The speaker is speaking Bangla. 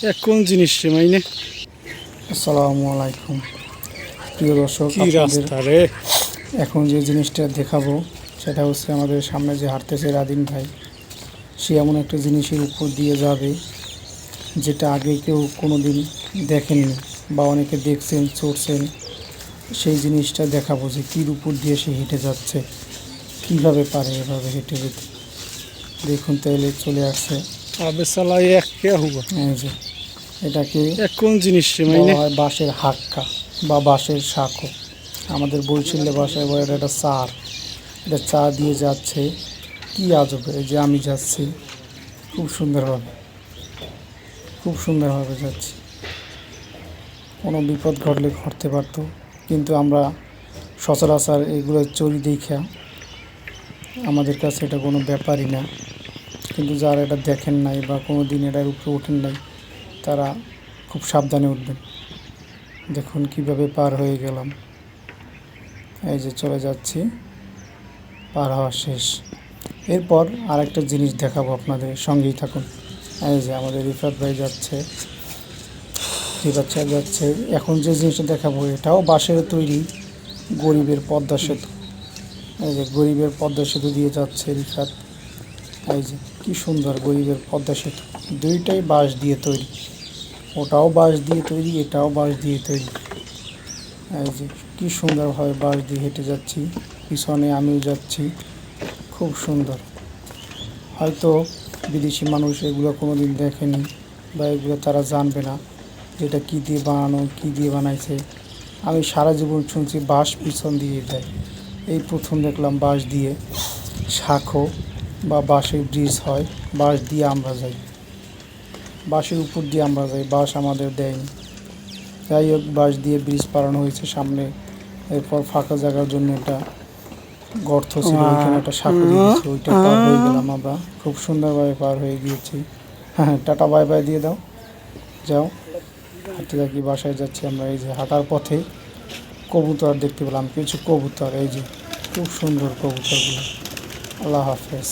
কোন জিনিস রে মাইনে? আসসালামু আলাইকুম প্রিয় দর্শক, কি রাস্তা রে? এখন যে জিনিসটা দেখাবো সেটা হচ্ছে আমাদের সামনে যে হাঁটতেছে রাদিন ভাই, সে এমন একটা জিনিসের উপর দিয়ে যাবে যেটা আগে কেউ কোনো দিন দেখেননি বা অনেকে দেখছেন চড়ছেন। সেই জিনিসটা দেখাবো যে কীর উপর দিয়ে সে হেঁটে যাচ্ছে, কীভাবে পারে এভাবে হেঁটে যেতে। দেখুন তাহলে চলে আসছে। আবে সালাই এক কে হুয়া। এই যে এটাকে কোন জিনিস রে বলা মাইনে? হয় বাঁশের হাক্কা বা বাঁশের শাঁখো। আমাদের বরিশালে ভাষায় বলে এটা চার। এটা চা দিয়ে যাচ্ছে, কি আজব! এই যে আমি যাচ্ছি খুব সুন্দরভাবে যাচ্ছি। কোনো বিপদ ঘটলে ঘটতে পারতো, কিন্তু আমরা সচরাচর এগুলো চুরি দেখা আমাদের কাছে এটা কোনো ব্যাপারই না। কিন্তু যারা এটা দেখেন নাই বা কোনো দিন এটার উপরে ওঠেন নাই, তারা খুব সাবধানে উঠবেন। দেখুন কিভাবে পার হয়ে গেলাম। এই যে চলে যাচ্ছি, পার হওয়া শেষ। এরপর আরেকটা জিনিস দেখাবো আপনাদের, সঙ্গেই থাকুন। এই যে আমাদের রিফাত ভাই যাচ্ছে, যাচ্ছে। এখন যে জিনিসটা দেখাবো এটাও বাঁশের তৈরি, গরিবের পদ্মা সেতু। এই যে গরিবের পদ্মা সেতু দিয়ে যাচ্ছে রিফাত। এই যে কি সুন্দর গরিবের পদ্মা সেতু, দুইটাই বাঁশ দিয়ে তৈরি। ওটাও বাঁশ দিয়ে তৈরি, এটাও বাঁশ দিয়ে তৈরি। এই যে কি সুন্দরভাবে বাঁশ দিয়ে হেঁটে যাচ্ছি, পিছনে আমিও যাচ্ছি। খুব সুন্দর। হয়তো বিদেশি মানুষ এগুলো কোনো দিন দেখেনি বা এগুলো তারা জানবে না যেটা কী দিয়ে বানানো, কী দিয়ে বানাইছে। আমি সারা জীবন শুনছি বাঁশ পিছন দিয়ে দেয়, এই প্রথম দেখলাম বাঁশ দিয়ে শাঁখো বা বাঁশের ব্রিজ হয়। বাঁশ দিয়ে আমরা যাই, বাঁশের উপর দিয়ে আমরা যাই, বাঁশ আমাদের দেয়নি। যাই হোক, বাঁশ দিয়ে ব্রিজ বানানো হয়েছে সামনে। এরপর ফাঁকা জায়গার জন্য এটা গর্ত ছিল, ওইখানে একটা শাঁখো দিয়েছে, ওইটা পার হয়ে গেলাম আমরা। খুব সুন্দরভাবে পার হয়ে গিয়েছি। হ্যাঁ, টাটা বাই বাই দিয়ে দাও, যাও। হাঁটতে থাকি, বাসায় যাচ্ছি আমরা। এই যে হাঁটার পথে কবুতর দেখতে পেলাম, কিছু কবুতর। এই যে খুব সুন্দর কবুতরগুলো। আল্লাহ হাফেজ।